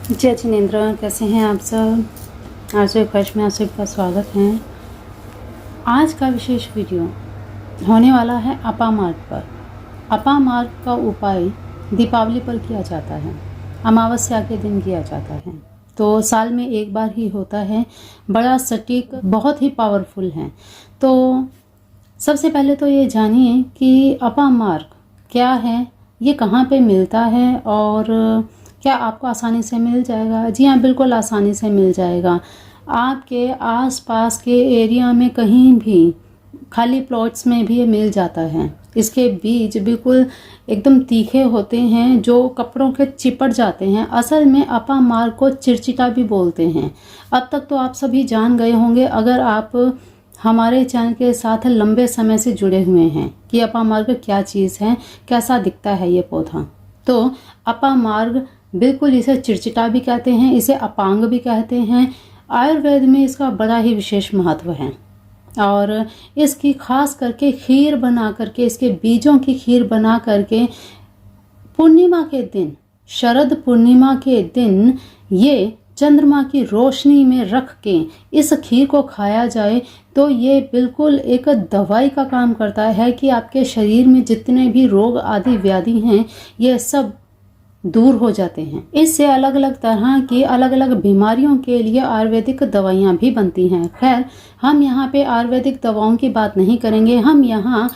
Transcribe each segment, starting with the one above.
जय जिनेंद्र, कैसे हैं आप सब। आज कश में आप सबका स्वागत है। आज का विशेष वीडियो होने वाला है अपामार्ग पर। अपामार्ग का उपाय दीपावली पर किया जाता है, अमावस्या के दिन किया जाता है, तो साल में एक बार ही होता है। बड़ा सटीक, बहुत ही पावरफुल है। तो सबसे पहले तो ये जानिए कि अपामार्ग क्या है, ये कहाँ पे मिलता है और क्या आपको आसानी से मिल जाएगा। जी हाँ, बिल्कुल आसानी से मिल जाएगा। आपके आसपास के एरिया में कहीं भी खाली प्लॉट्स में भी ये मिल जाता है। इसके बीज बिल्कुल एकदम तीखे होते हैं जो कपड़ों के चिपट जाते हैं। असल में अपामार्ग को चिरचिटा भी बोलते हैं। अब तक तो आप सभी जान गए होंगे, अगर आप हमारे चैनल के साथ लंबे समय से जुड़े हुए हैं, कि अपामार्ग क्या चीज़ है, कैसा दिखता है ये पौधा। तो अपामार्ग बिल्कुल इसे चिरचिटा भी कहते हैं, इसे अपांग भी कहते हैं। आयुर्वेद में इसका बड़ा ही विशेष महत्व है और इसकी खास करके खीर बना करके, इसके बीजों की खीर बना करके पूर्णिमा के दिन, शरद पूर्णिमा के दिन ये चंद्रमा की रोशनी में रख के इस खीर को खाया जाए तो ये बिल्कुल एक दवाई का काम करता है कि आपके शरीर में जितने भी रोग आदि व्याधि हैं ये सब दूर हो जाते हैं। इससे अलग अलग तरह की अलग अलग बीमारियों के लिए आयुर्वेदिक दवाइयाँ भी बनती हैं। खैर, हम यहाँ पे आयुर्वेदिक दवाओं की बात नहीं करेंगे, हम यहाँ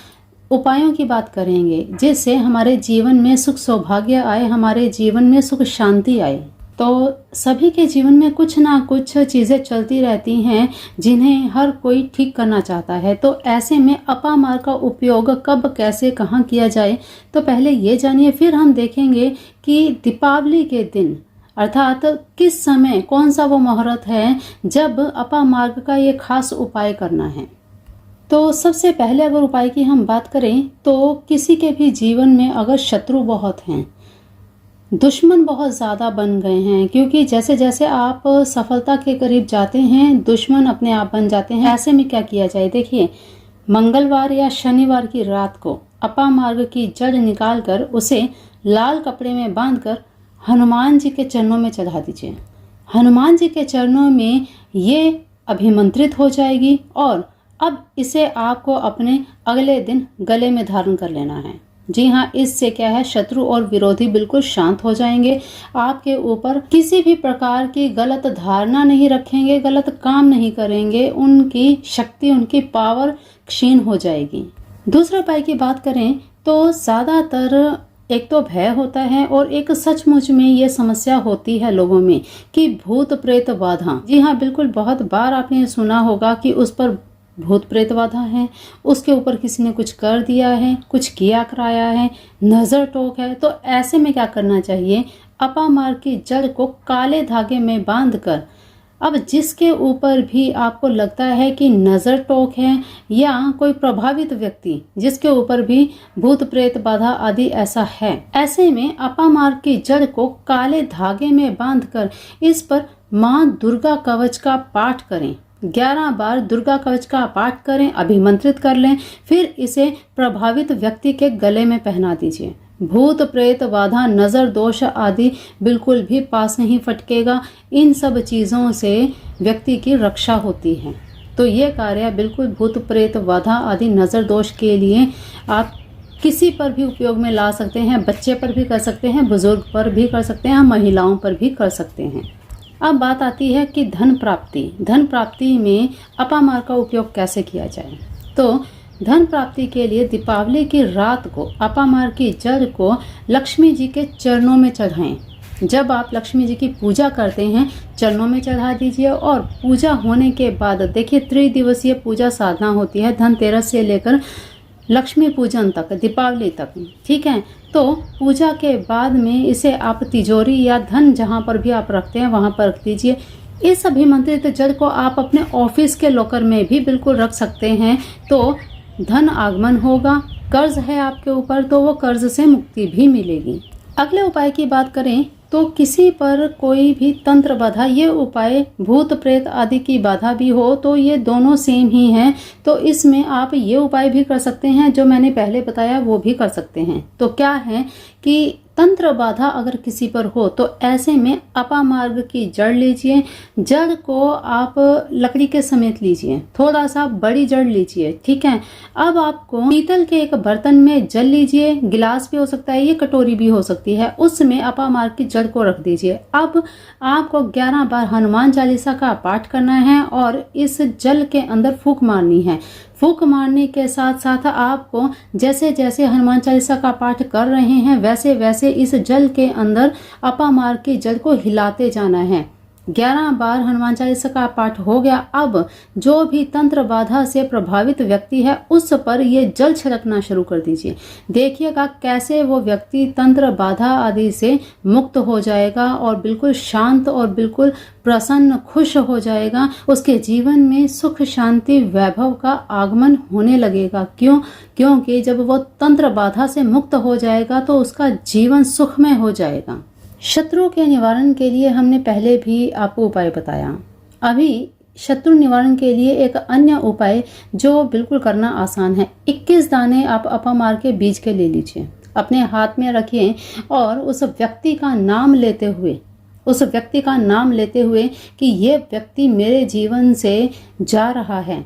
उपायों की बात करेंगे जिससे हमारे जीवन में सुख सौभाग्य आए, हमारे जीवन में सुख शांति आए। तो सभी के जीवन में कुछ ना कुछ चीज़ें चलती रहती हैं जिन्हें हर कोई ठीक करना चाहता है। तो ऐसे में अपामार्ग का उपयोग कब, कैसे, कहाँ किया जाए, तो पहले ये जानिए, फिर हम देखेंगे कि दीपावली के दिन अर्थात किस समय, कौन सा वो मुहूर्त है जब अपामार्ग का ये खास उपाय करना है। तो सबसे पहले अगर उपाय की हम बात करें तो किसी के भी जीवन में अगर शत्रु बहुत हैं, दुश्मन बहुत ज़्यादा बन गए हैं, क्योंकि जैसे जैसे आप सफलता के करीब जाते हैं दुश्मन अपने आप बन जाते हैं। ऐसे में क्या किया जाए, देखिए, मंगलवार या शनिवार की रात को अपामार्ग की जड़ निकाल कर उसे लाल कपड़े में बांधकर हनुमान जी के चरणों में चढ़ा दीजिए। हनुमान जी के चरणों में ये अभिमंत्रित हो जाएगी और अब इसे आपको अपने अगले दिन गले में धारण कर लेना है। जी हाँ, इससे क्या है, शत्रु और विरोधी बिल्कुल शांत हो जाएंगे, आपके ऊपर किसी भी प्रकार की गलत धारणा नहीं रखेंगे, गलत काम नहीं करेंगे, उनकी शक्ति, उनकी पावर क्षीण हो जाएगी। दूसरे उपाय की बात करें तो ज़्यादातर एक तो भय होता है और एक सचमुच में ये समस्या होती है लोगों में कि भूत प्रेत बाधा। जी हाँ, बिल्कुल, बहुत बार आपने सुना होगा कि उस पर भूत प्रेत बाधा है, उसके ऊपर किसी ने कुछ कर दिया है, कुछ किया कराया है, नज़र टोक है। तो ऐसे में क्या करना चाहिए, अपामार्ग की जड़ को काले धागे में बांधकर, अब जिसके ऊपर भी आपको लगता है कि नज़र टोक है या कोई प्रभावित व्यक्ति जिसके ऊपर भी भूत प्रेत बाधा आदि ऐसा है, ऐसे में अपामार्ग की जड़ को काले धागे में बांधकर इस पर माँ दुर्गा कवच का पाठ करें। 11 बार दुर्गा कवच का पाठ करें, अभिमंत्रित कर लें, फिर इसे प्रभावित व्यक्ति के गले में पहना दीजिए। भूत प्रेत बाधा, नज़र दोष आदि बिल्कुल भी पास नहीं फटकेगा। इन सब चीज़ों से व्यक्ति की रक्षा होती है। तो ये कार्य बिल्कुल भूत प्रेत बाधा आदि नज़र दोष के लिए आप किसी पर भी उपयोग में ला सकते हैं। बच्चे पर भी कर सकते हैं, बुजुर्ग पर भी कर सकते हैं, महिलाओं पर भी कर सकते हैं। अब बात आती है कि धन प्राप्ति। धन प्राप्ति में अपामार्ग का उपयोग कैसे किया जाए। तो धन प्राप्ति के लिए दीपावली की रात को अपामार्ग की जड़ को लक्ष्मी जी के चरणों में चढ़ाएं। जब आप लक्ष्मी जी की पूजा करते हैं चरणों में चढ़ा दीजिए और पूजा होने के बाद देखिए, त्रिदिवसीय पूजा साधना होती है, धनतेरस से लेकर लक्ष्मी पूजन तक, दीपावली तक, ठीक है। तो पूजा के बाद में इसे आप तिजोरी या धन जहाँ पर भी आप रखते हैं वहाँ पर रख दीजिए। इस अभिमंत्रित जड़ को आप अपने ऑफिस के लॉकर में भी बिल्कुल रख सकते हैं, तो धन आगमन होगा। कर्ज है आपके ऊपर तो वो कर्ज से मुक्ति भी मिलेगी। अगले उपाय की बात करें तो किसी पर कोई भी तंत्र बाधा, ये उपाय भूत प्रेत आदि की बाधा भी हो तो ये दोनों सेम ही हैं। तो इसमें आप ये उपाय भी कर सकते हैं जो मैंने पहले बताया, वो भी कर सकते हैं। तो क्या है कि तंत्र बाधा अगर किसी पर हो तो ऐसे में अपामार्ग की जड़ लीजिए। जड़ को आप लकड़ी के समेत लीजिए, थोड़ा सा बड़ी जड़ लीजिए, ठीक है। अब आपको पीतल के एक बर्तन में जल लीजिए, गिलास भी हो सकता है, ये कटोरी भी हो सकती है, उसमें अपामार्ग की जड़ को रख दीजिए। अब आपको 11 बार हनुमान चालीसा का पाठ करना है और इस जल के अंदर फूंक मारनी है। फूंक मारने के साथ साथ आपको जैसे जैसे हनुमान चालीसा का पाठ कर रहे हैं वैसे वैसे इस जल के अंदर अपामार्ग की जल को हिलाते जाना है। 11 बार हनुमान चालीसा का पाठ हो गया। अब जो भी तंत्र बाधा से प्रभावित व्यक्ति है उस पर ये जल छिड़कना शुरू कर दीजिए। देखिएगा कैसे वो व्यक्ति तंत्र बाधा आदि से मुक्त हो जाएगा और बिल्कुल शांत और बिल्कुल प्रसन्न खुश हो जाएगा। उसके जीवन में सुख शांति वैभव का आगमन होने लगेगा। क्योंकि जब वो तंत्र बाधा से मुक्त हो जाएगा तो उसका जीवन सुखमय हो जाएगा। शत्रु के निवारण के लिए हमने पहले भी आपको उपाय बताया। अभी शत्रु निवारण के लिए एक अन्य उपाय जो बिल्कुल करना आसान है। 21 दाने आप अपामार्ग के बीज के ले लीजिए, अपने हाथ में रखिए और उस व्यक्ति का नाम लेते हुए कि ये व्यक्ति मेरे जीवन से जा रहा है,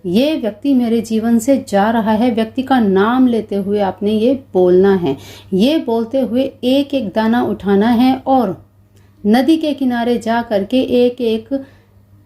ये व्यक्ति मेरे जीवन से जा रहा है, व्यक्ति का नाम लेते हुए आपने ये बोलना है। ये बोलते हुए एक एक दाना उठाना है और नदी के किनारे जा करके एक एक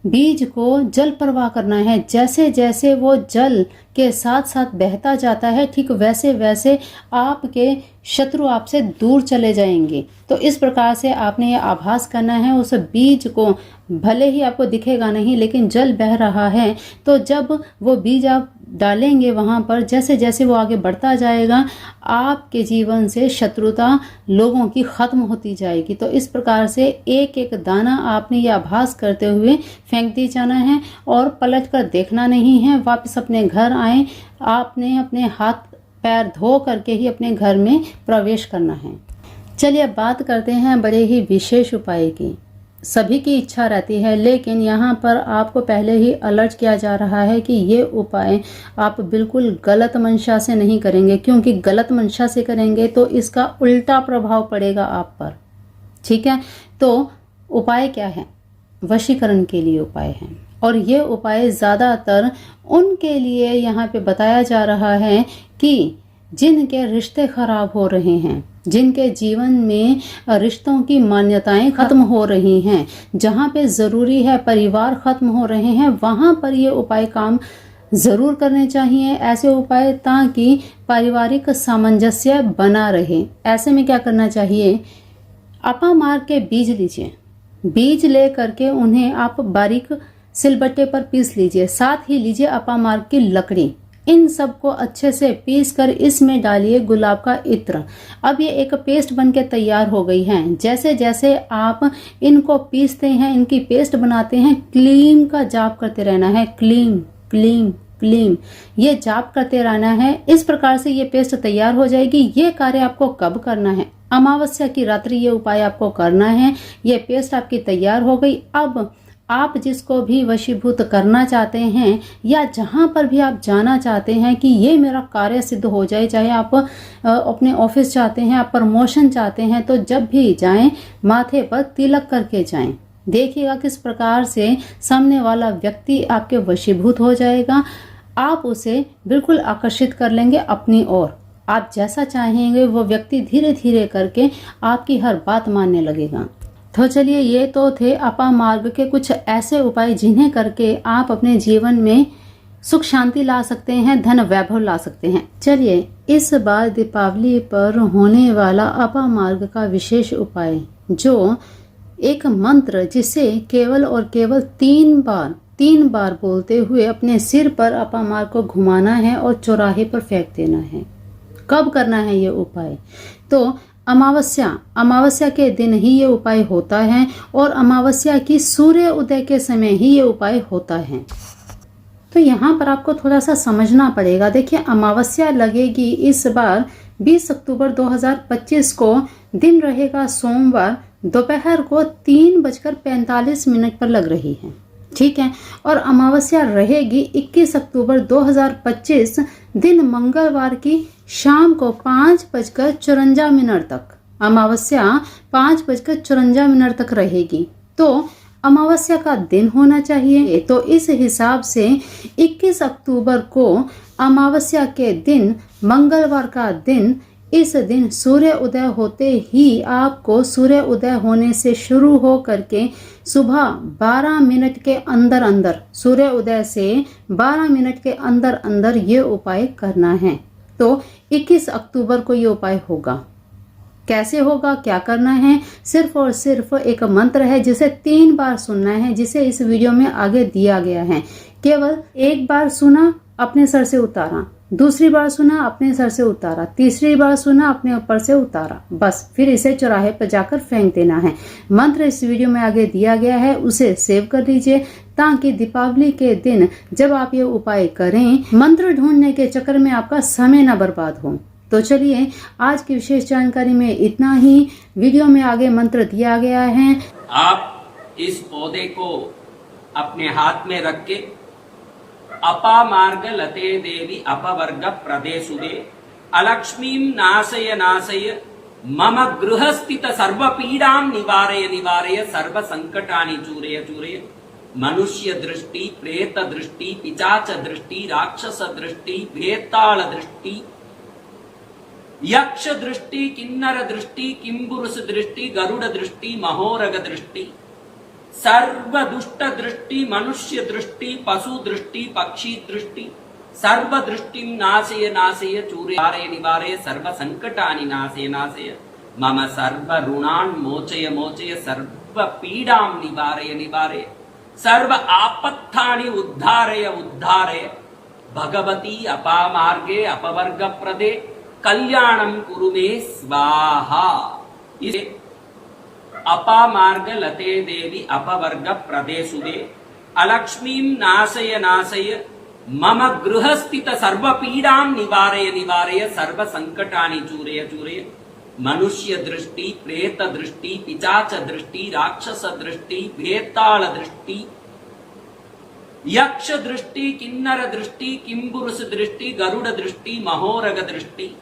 बीज को जल प्रवाह करना है। जैसे जैसे वो जल के साथ साथ बहता जाता है ठीक वैसे वैसे आपके शत्रु आपसे दूर चले जाएंगे। तो इस प्रकार से आपने ये आभास करना है। उस बीज को भले ही आपको दिखेगा नहीं लेकिन जल बह रहा है, तो जब वो बीज आप डालेंगे वहां पर जैसे जैसे वो आगे बढ़ता जाएगा आपके जीवन से शत्रुता लोगों की खत्म होती जाएगी। तो इस प्रकार से एक एक दाना आपने ये आभास करते हुए फेंक दी जाना है और पलट कर देखना नहीं है। वापस अपने घर आए, आपने अपने हाथ पैर धो करके ही अपने घर में प्रवेश करना है। चलिए अब बात करते हैं बड़े ही विशेष उपाय की। सभी की इच्छा रहती है लेकिन यहाँ पर आपको पहले ही अलर्ट किया जा रहा है कि ये उपाय आप बिल्कुल गलत मंशा से नहीं करेंगे, क्योंकि गलत मंशा से करेंगे तो इसका उल्टा प्रभाव पड़ेगा आप पर, ठीक है। तो उपाय क्या है? वशीकरण के लिए उपाय है और ये उपाय ज़्यादातर उनके लिए यहाँ पे बताया जा रहा है कि जिनके रिश्ते खराब हो रहे हैं, जिनके जीवन में रिश्तों की मान्यताएं खत्म हो रही हैं, जहाँ पे ज़रूरी है परिवार खत्म हो रहे हैं, वहाँ पर ये उपाय काम ज़रूर करने चाहिए। ऐसे उपाय ताकि पारिवारिक सामंजस्य बना रहे। ऐसे में क्या करना चाहिए? अपामार्ग के बीज लीजिए, बीज ले करके उन्हें आप बारीक सिलबट्टे पर पीस लीजिए। साथ ही लीजिए अपामार्ग की लकड़ी, इन सबको अच्छे से पीस कर इसमें डालिए गुलाब का इत्र। अब ये एक पेस्ट बनके तैयार हो गई है। जैसे जैसे आप इनको पीसते हैं, इनकी पेस्ट बनाते हैं, क्लीम का जाप करते रहना है। क्लीम क्लीम क्लीम, ये जाप करते रहना है। इस प्रकार से ये पेस्ट तैयार हो जाएगी। ये कार्य आपको कब करना है? अमावस्या की रात्रि ये उपाय आपको करना है। ये पेस्ट आपकी तैयार हो गई। अब आप जिसको भी वशीभूत करना चाहते हैं या जहां पर भी आप जाना चाहते हैं कि ये मेरा कार्य सिद्ध हो जाए, चाहे आप अपने ऑफिस चाहते हैं, आप प्रमोशन चाहते हैं, तो जब भी जाएं माथे पर तिलक करके जाएं। देखिएगा किस प्रकार से सामने वाला व्यक्ति आपके वशीभूत हो जाएगा। आप उसे बिल्कुल आकर्षित कर लेंगे अपनी ओर। आप जैसा चाहेंगे वो व्यक्ति धीरे धीरे करके आपकी हर बात मानने लगेगा। तो चलिए, ये तो थे अपामार्ग के कुछ ऐसे उपाय जिन्हें करके आप अपने जीवन में सुख शांति ला सकते हैं, धन वैभव ला सकते हैं। चलिए, इस बार दीपावली पर होने वाला अपामार्ग का विशेष उपाय, जो एक मंत्र जिसे केवल और केवल 3 बार बोलते हुए अपने सिर पर अपामार्ग को घुमाना है और चौराहे पर फेंक देना है। कब करना है ये उपाय? तो अमावस्या के दिन ही ये उपाय होता है और अमावस्या की सूर्य उदय के समय ही ये उपाय होता है। तो यहाँ पर आपको थोड़ा सा समझना पड़ेगा। देखिए, अमावस्या लगेगी इस बार 20 अक्टूबर 2025 को, दिन रहेगा सोमवार, दोपहर को 3:45 पर लग रही है, ठीक है। और अमावस्या रहेगी 21 अक्टूबर 2025 दिन मंगलवार की शाम को 5:54 तक, अमावस्या 5:54 तक रहेगी। तो अमावस्या का दिन होना चाहिए। तो इस हिसाब से 21 अक्टूबर को अमावस्या के दिन, मंगलवार का दिन, इस दिन सूर्य उदय होते ही आपको सूर्य उदय होने से शुरू हो करके सुबह 12 मिनट के अंदर अंदर, सूर्य उदय से 12 मिनट के अंदर अंदर ये उपाय करना है। तो 21 अक्टूबर को ये उपाय होगा। कैसे होगा, क्या करना है? सिर्फ और सिर्फ एक मंत्र है जिसे 3 बार सुनना है, जिसे इस वीडियो में आगे दिया गया है। केवल एक बार सुना, अपने सर से उतारा, दूसरी बार सुना, अपने सर से उतारा, तीसरी बार सुना, अपने ऊपर से उतारा, बस फिर इसे चौराहे पर जाकर फेंक देना है। मंत्र इस वीडियो में आगे दिया गया है, उसे सेव कर लीजिए ताकि दीपावली के दिन जब आप ये उपाय करें, मंत्र ढूंढने के चक्कर में आपका समय न बर्बाद हो। तो चलिए, आज की विशेष जानकारी में इतना ही। वीडियो में आगे मंत्र दिया गया है। आप इस पौधे को अपने हाथ में रख के अपामार्ग लते देवी अपवर्ग प्रदेशुदे अलक्ष्मीं नाशय नाशय मम गृहस्थित सर्व पीड़ां निवारय निवारय सर्व संकटानि चूरय चूरय। मनुष्य दृष्टि, प्रेत दृष्टि, पिशाच दृष्टि, राक्षस दृष्टि, भेताल दृष्टि, यक्ष दृष्टि, किन्नर दृष्टि, किंबुरुष दृष्टि, गरुड़ दृष्टि, महोरग दृष्टि, सर्व दुष्ट दृष्टि, मनुष्य दृष्टि, पशु दृष्टि, पक्षी दृष्टि, सर्व दृष्टि नाशय नाशय चूरय निवारय सर्व संकटानि नाशय नाशय मम सर्व ऋणान् मोचय मोचय सर्व पीड़ां निवारय निवारय सर्व आपत्तानि उद्धारय उद्धारय भगवती अपामार्गे अपवर्ग प्रदे कल्याणम कुरु मे स्वाहा। इसे अपामार्ग लते देवी अपवर्ग प्रदेशुदे अलक्ष्मीं नाशय नाशय मम गृहस्थित सर्व पीड़ां निवारय निवारय सर्व संकटानि चूरय चूरय। मनुष्य दृष्टि, प्रेत दृष्टि, पिशाच दृष्टि, राक्षस दृष्टि, भेताल दृष्टि, यक्ष दृष्टि, किन्नर दृष्टि, किंबुरुष दृष्टि, गरुड़ दृष्टि, महोरग दृष्टि,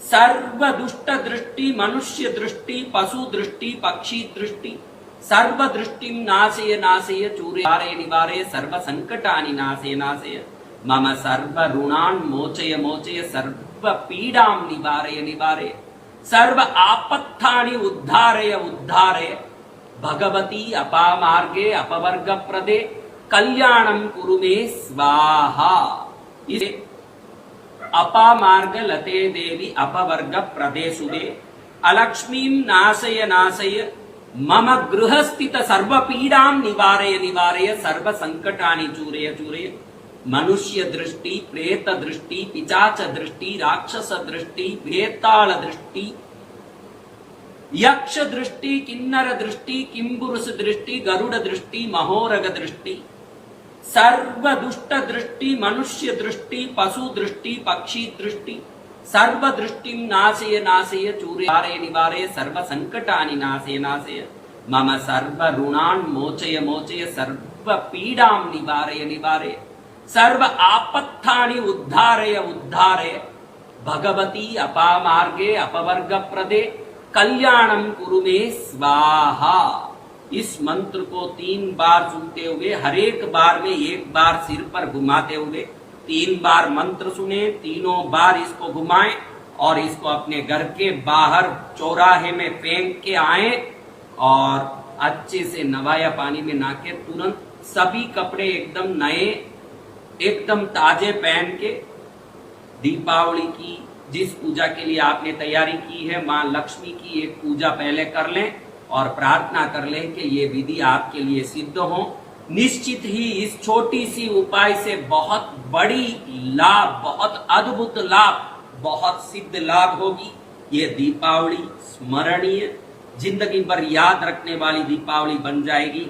सर्व दुष्ट दृष्टि, मनुष्य दृष्टि, पशु दृष्टि, पक्षी दृष्टि, सर्व दृष्टि नाशय नाशय चूरय निवारय सर्व संकटानि नाशय नाशय मम सर्व ऋणान् मोचय मोचय सर्व पीड़ां निवारय निवारय सर्व आपत्तानि उद्धारय उद्धारय भगवती अपामार्गे अपवर्ग प्रदे कल्याणम कुरु मे स्वाहा। इसे अपामार्ग लते देवी अपवर्ग प्रदेशुदे अलक्ष्मीं नाशय नाशय मम गृहस्थित सर्व पीड़ां निवारय निवारय सर्व संकटानि चूरय चूरय। मनुष्य दृष्टि, प्रेत दृष्टि, पिशाच दृष्टि, राक्षस दृष्टि, भेताल दृष्टि, यक्ष दृष्टि, किन्नर दृष्टि, किंबुरुष दृष्टि, गरुड़ दृष्टि, महोरग दृष्टि, सर्व दुष्ट दृष्टि, मनुष्य दृष्टि, पशु दृष्टि, पक्षी दृष्टि, सर्व दृष्टि नाशय नाशय चूरय निवारय सर्व संकटानि नाशय नाशय मम सर्व ऋणान् मोचय मोचय सर्व पीड़ां निवारय निवारय सर्व आपत्तानि उद्धारय उद्धारय भगवती अपामार्गे अपवर्ग प्रदे कल्याणम कुरु मे स्वाहा। इस मंत्र को 3 बार सुनते हुए, हर एक बार में 1 बार सिर पर घुमाते हुए 3 बार मंत्र सुने, तीनों बार इसको घुमाएं और इसको अपने घर के बाहर चौराहे में फेंक के आए और अच्छे से नवाया पानी में नहा के तुरंत सभी कपड़े एकदम नए, एकदम ताजे पहन के दीपावली की जिस पूजा के लिए आपने तैयारी की है, माँ लक्ष्मी की एक पूजा पहले कर लें और प्रार्थना कर लें कि ये विधि आपके लिए सिद्ध हो। निश्चित ही इस छोटी सी उपाय से बहुत बड़ी लाभ, बहुत अद्भुत लाभ, बहुत सिद्ध लाभ होगी। ये दीपावली स्मरणीय, जिंदगी भर याद रखने वाली दीपावली बन जाएगी।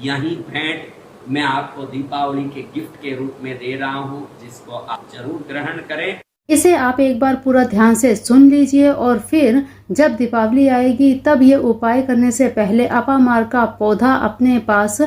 यही भेंट मैं आपको दीपावली के गिफ्ट के रूप में दे रहा हूँ, जिसको आप जरूर ग्रहण करें। इसे आप एक बार पूरा ध्यान से सुन लीजिए और फिर जब दीपावली आएगी तब ये उपाय करने से पहले अपामार्ग का पौधा अपने पास,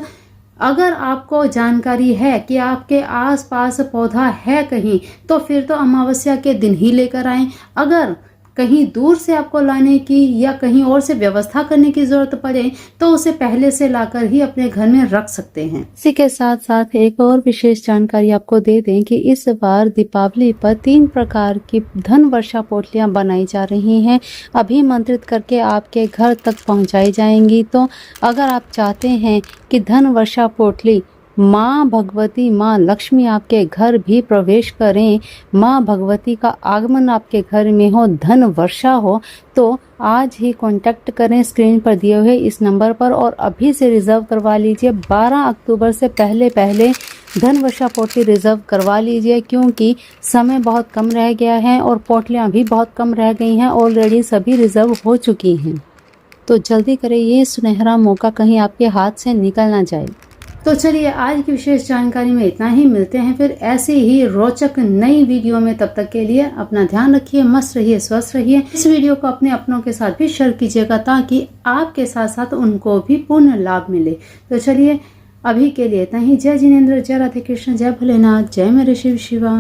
अगर आपको जानकारी है कि आपके आसपास पौधा है कहीं, तो फिर तो अमावस्या के दिन ही लेकर आएं। अगर कहीं दूर से आपको लाने की या कहीं और से व्यवस्था करने की जरूरत पड़े तो उसे पहले से लाकर ही अपने घर में रख सकते हैं। इसी के साथ साथ एक और विशेष जानकारी आपको दे दें कि इस बार दीपावली पर 3 प्रकार की धन वर्षा पोटलियां बनाई जा रही हैं, अभिमंत्रित करके आपके घर तक पहुंचाई जाएंगी। तो अगर आप चाहते हैं कि धन वर्षा पोटली माँ भगवती, माँ लक्ष्मी आपके घर भी प्रवेश करें, माँ भगवती का आगमन आपके घर में हो, धन वर्षा हो, तो आज ही कांटेक्ट करें स्क्रीन पर दिए हुए इस नंबर पर और अभी से रिजर्व करवा लीजिए। 12 अक्टूबर से पहले धन वर्षा पोटली रिजर्व करवा लीजिए, क्योंकि समय बहुत कम रह गया है और पोटलियाँ भी बहुत कम रह गई हैं, ऑलरेडी सभी रिजर्व हो चुकी हैं। तो जल्दी करें, ये सुनहरा मौका कहीं आपके हाथ से निकल ना जाए। तो चलिए आज की विशेष जानकारी में इतना ही। मिलते हैं फिर ऐसी ही रोचक नई वीडियो में। तब तक के लिए अपना ध्यान रखिए, मस्त रहिए, स्वस्थ रहिए। इस वीडियो को अपने अपनों के साथ भी शेयर कीजिएगा ताकि आपके साथ साथ उनको भी पूर्ण लाभ मिले। तो चलिए अभी के लिए इतना ही। जय जिनेंद्र, जय राधे कृष्ण, जय भोलेनाथ, जय मेरे शिव शिवा।